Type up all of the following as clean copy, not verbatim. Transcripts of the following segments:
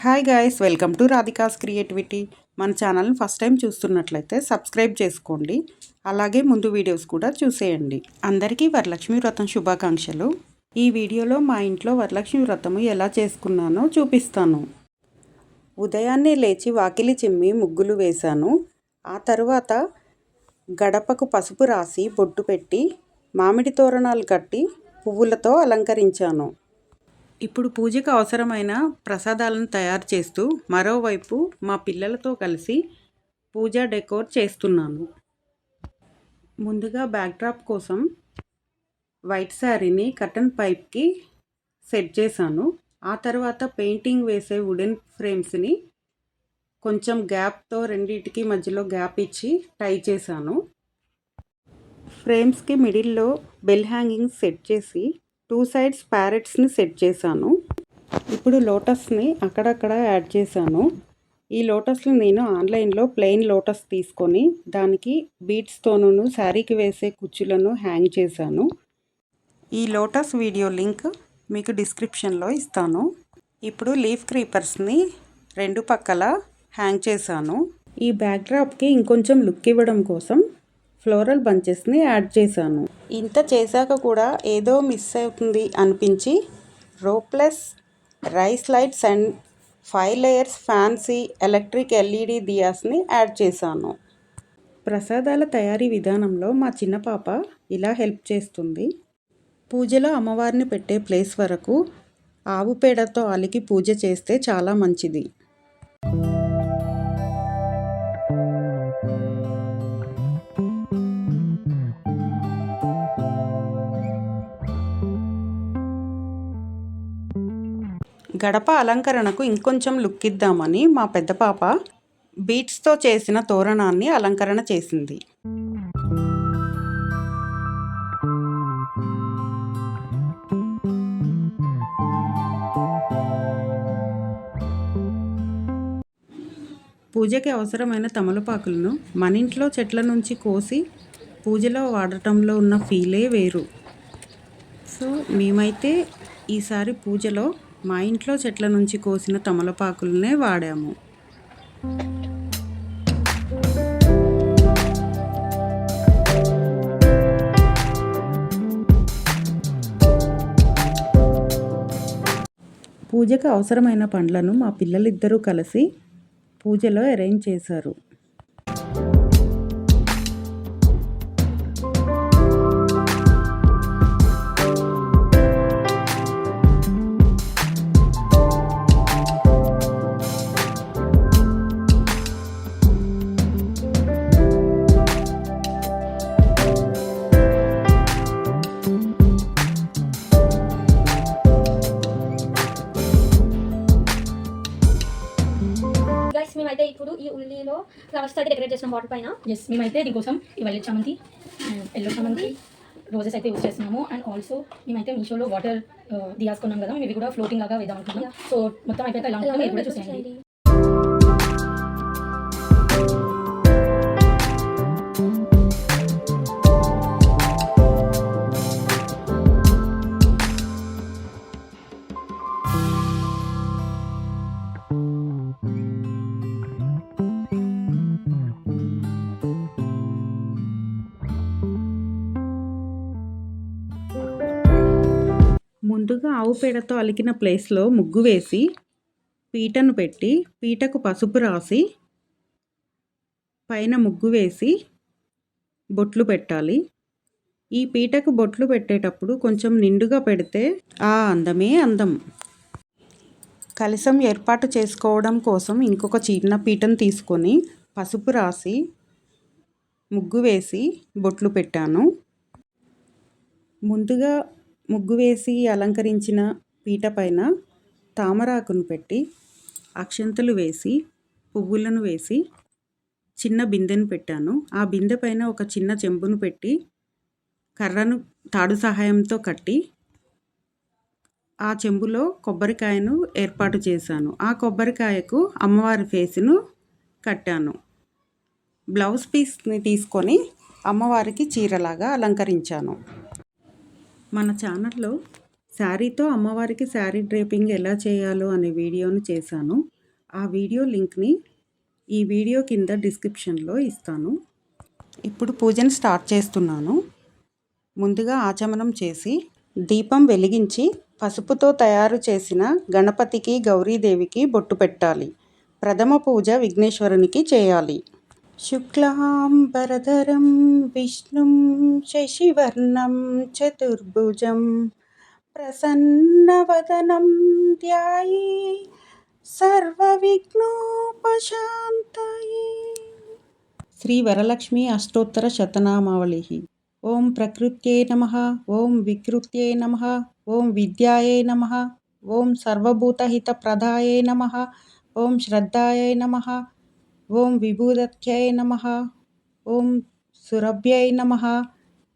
Hi guys, welcome to Radhika's creativity. మన ఛానల్ని first time చూస్తున్నట్లయితే సబ్స్క్రైబ్ చేసుకోండి. అలాగే ముందు వీడియోస్ కూడా చూసేయండి. అందరికీ వరలక్ష్మి వ్రతం శుభాకాంక్షలు. ఈ వీడియోలో మా ఇంట్లో వరలక్ష్మి వ్రతము ఎలా చేసుకున్నానో చూపిస్తాను. ఉదయాన్నే లేచి వాకిలి చిమ్మి ముగ్గులు వేశాను. ఆ తర్వాత గడపకు పసుపు రాసి బొట్టు పెట్టి మామిడి తోరణాలు కట్టి పువ్వులతో అలంకరించాను. ఇప్పుడు పూజకు అవసరమైన ప్రసాదాలను తయారు చేస్తూ మరోవైపు మా పిల్లలతో కలిసి పూజా డెకోర్ చేస్తున్నాను. ముందుగా బ్యాక్డ్రాప్ కోసం వైట్ శారీని కటన్ పైప్కి సెట్ చేశాను. ఆ తర్వాత పెయింటింగ్ వేసే వుడెన్ ఫ్రేమ్స్ని కొంచెం గ్యాప్తో రెండింటికి మధ్యలో గ్యాప్ ఇచ్చి టై చేశాను. ఫ్రేమ్స్కి మిడిల్లో బెల్ హ్యాంగింగ్ సెట్ చేసి 2 సైడ్స్ ప్యారెట్స్ని సెట్ చేశాను. ఇప్పుడు లోటస్ని అక్కడక్కడ యాడ్ చేశాను. ఈ లోటస్ని నేను ఆన్లైన్లో ప్లెయిన్ లోటస్ తీసుకొని దానికి బీడ్స్తోనూ శారీకి వేసే కుచ్చులను హ్యాంగ్ చేశాను. ఈ లోటస్ వీడియో లింక్ మీకు డిస్క్రిప్షన్లో ఇస్తాను. ఇప్పుడు లీఫ్ క్రీపర్స్ని 2 పక్కల హ్యాంగ్ చేశాను. ఈ బ్యాక్డ్రాప్కి ఇంకొంచెం లుక్ ఇవ్వడం కోసం ఫ్లోరల్ బంచెస్ని యాడ్ చేశాను. ఇంత చేశాక కూడా ఏదో మిస్ అవుతుంది అనిపించి ropeless rice lights and 5 layers fancy electric LED దియాస్ని యాడ్ చేశాను. ప్రసాదాల తయారీ విధానంలో మా చిన్న పాప ఇలా హెల్ప్ చేస్తుంది. పూజలో అమ్మవారిని పెట్టే ప్లేస్ వరకు ఆవు పేడతో అలికి పూజ చేస్తే చాలా మంచిది. గడప అలంకరణకు ఇంకొంచెం లుక్ ఇద్దామని మా పెద్ద పాప బీడ్స్తో చేసిన తోరణాన్ని అలంకరణ చేసింది. పూజకి అవసరమైన తమలపాకులను మన ఇంట్లో చెట్ల నుంచి కోసి పూజలో వాడటంలో ఉన్న ఫీలే వేరు. సో మేమైతే ఈసారి పూజలో మా ఇంట్లో చెట్ల నుంచి కోసిన తమలపాకులనే వాడాము. పూజకు అవసరమైన పండ్లను మా పిల్లలిద్దరూ కలిసి పూజలో అరేంజ్ చేశారు. మేమైతే ఇప్పుడు ఈ ఉల్లిలో ఫ్లవర్స్ అయితే డెకరేట్ చేసిన వాటర్ పైన మేమైతే దీనికోసం ఈ వైలెట్ చామంతి ఎల్లో చామంతి రోజెస్ అయితే యూజ్ చేస్తున్నాము. అండ్ ఆల్సో మేమైతే మీషోలో వాటర్ దియాస్ కొన్నాం కదా, ఇవి కూడా ఫ్లోటింగ్ లాగా వేద్దాం అనుకుంటున్నాం. సో మొత్తం అయిపోయాక ఇలా ఉంటుంది, మీరు కూడా చూసేయండి. ముందుగా ఆవు పేడతో అలికిన ప్లేస్లో ముగ్గు వేసి పీటను పెట్టి పీటకు పసుపు రాసి పైన ముగ్గు వేసి బొట్లు పెట్టాలి. ఈ పీటకు బొట్లు పెట్టేటప్పుడు కొంచెం నిండుగా పెడితే ఆ అందమే అందం. కలశం ఏర్పాటు చేసుకోవడం కోసం ఇంకొక చిన్న పీటను తీసుకొని పసుపు రాసి ముగ్గు వేసి బొట్లు పెట్టాను. ముందుగా ముగ్గు వేసి అలంకరించిన పీట పైన తామరాకును పెట్టి అక్షంతలు వేసి పువ్వులను వేసి చిన్న బిందెను పెట్టాను. ఆ బిందె పైన ఒక చిన్న చెంబును పెట్టి కర్రను తాడు సహాయంతో కట్టి ఆ చెంబులో కొబ్బరికాయను ఏర్పాటు చేశాను. ఆ కొబ్బరికాయకు అమ్మవారి ఫేస్ను కట్టాను. బ్లౌజ్ పీస్ని తీసుకొని అమ్మవారికి చీరలాగా అలంకరించాను. మన ఛానల్లో శారీతో అమ్మవారికి శారీ డ్రేపింగ్ ఎలా చేయాలో అనే వీడియోను చేశాను. ఆ వీడియో లింక్ని ఈ వీడియో కింద డిస్క్రిప్షన్లో ఇస్తాను. ఇప్పుడు పూజను స్టార్ట్ చేస్తున్నాను. ముందుగా ఆచమనం చేసి దీపం వెలిగించి పసుపుతో తయారు చేసిన గణపతికి గౌరీదేవికి బొట్టు పెట్టాలి. ప్రథమ పూజ విఘ్నేశ్వరునికి చేయాలి. శుక్లాంబరధరం విష్ణుం శశివర్ణం చతుర్భుజం ప్రసన్నవదనం ధ్యాయే సర్వవిఘ్నోపశాంతయే. శ్రీ వరలక్ష్మి అష్టోత్తర శతనామావళి. ఓం ప్రకృత్యై నమః, ఓం వికృత్యై నమః, ఓం విద్యాయై నమః, ఓం సర్వభూతహితప్రదాయై నమః, ఓం శ్రద్ధాయై నమః, ఓం విభూదత్యై నమః, ఓం సురభ్యై నమః,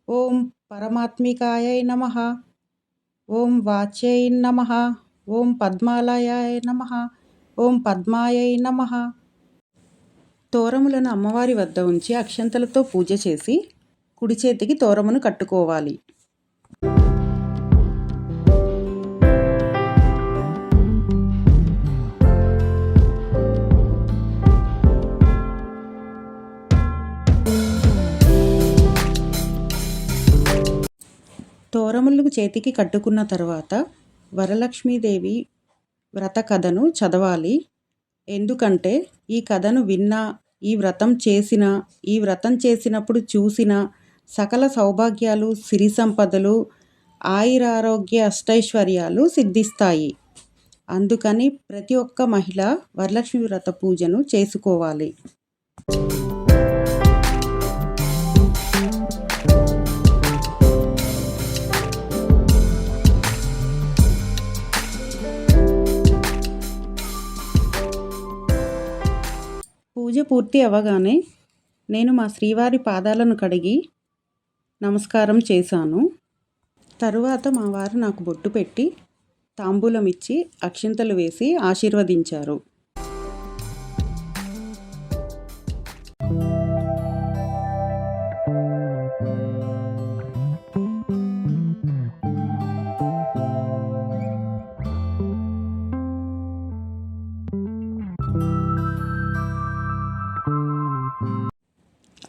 ఓం పరమాత్మికాయై నమః, ఓం వాచ్యై నమః, ఓం పద్మాలయాయ నమః, ఓం పద్మాయై నమః. తోరములను అమ్మవారి వద్ద ఉంచి అక్షంతలతో పూజ చేసి కుడి చేతికి తోరమును కట్టుకోవాలి. తోరములకు చేతికి కట్టుకున్న తర్వాత వరలక్ష్మీదేవి వ్రత కథను చదవాలి. ఎందుకంటే ఈ కథను విన్నా, ఈ వ్రతం చేసినా, ఈ వ్రతం చేసినప్పుడు చూసినా సకల సౌభాగ్యాలు, సిరి సంపదలు, ఆయురారోగ్య అష్టైశ్వర్యాలు సిద్ధిస్తాయి. అందుకని ప్రతి ఒక్క మహిళ వరలక్ష్మి వ్రత పూజను చేసుకోవాలి. పూజ పూర్తి అవ్వగానే నేను మా శ్రీవారి పాదాలను కడిగి నమస్కారం చేశాను. తరువాత మా వారు నాకు బొట్టు పెట్టి తాంబూలం ఇచ్చి అక్షింతలు వేసి ఆశీర్వదించారు.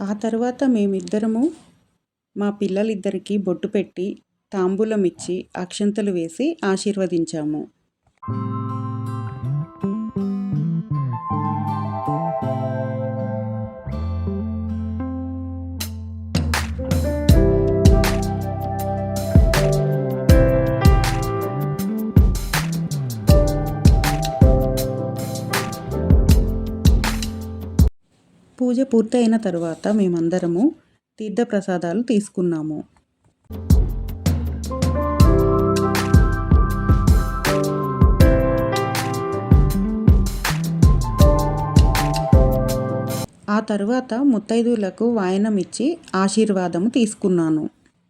ఆ తర్వాత మేమిద్దరము మా పిల్లలిద్దరికీ బొట్టు పెట్టి తాంబూలం ఇచ్చి అక్షంతలు వేసి ఆశీర్వదించాము. పూజ పూర్తయిన తరువాత మేమందరము తీర్థప్రసాదాలు తీసుకున్నాము. ఆ తరువాత ముత్తైదువులకు వాయనం ఇచ్చి ఆశీర్వాదము తీసుకున్నాను.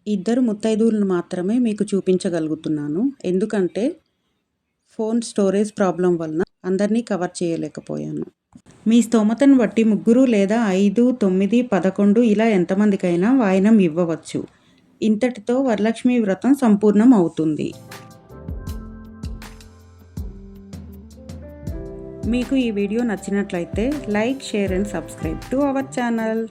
ఇద్దరు ముత్తైదువులను మాత్రమే మీకు చూపించగలుగుతున్నాను. ఎందుకంటే ఫోన్ స్టోరేజ్ ప్రాబ్లం వలన అందరినీ కవర్ చేయలేకపోయాను. మీ స్తోమతను బట్టి 3 లేదా 5, 9, 11 ఇలా ఎంతమందికైనా వాయనం ఇవ్వవచ్చు. ఇంతటితో వరలక్ష్మి వ్రతం సంపూర్ణం అవుతుంది. మీకు ఈ వీడియో నచ్చినట్లయితే like, share and subscribe to our channel.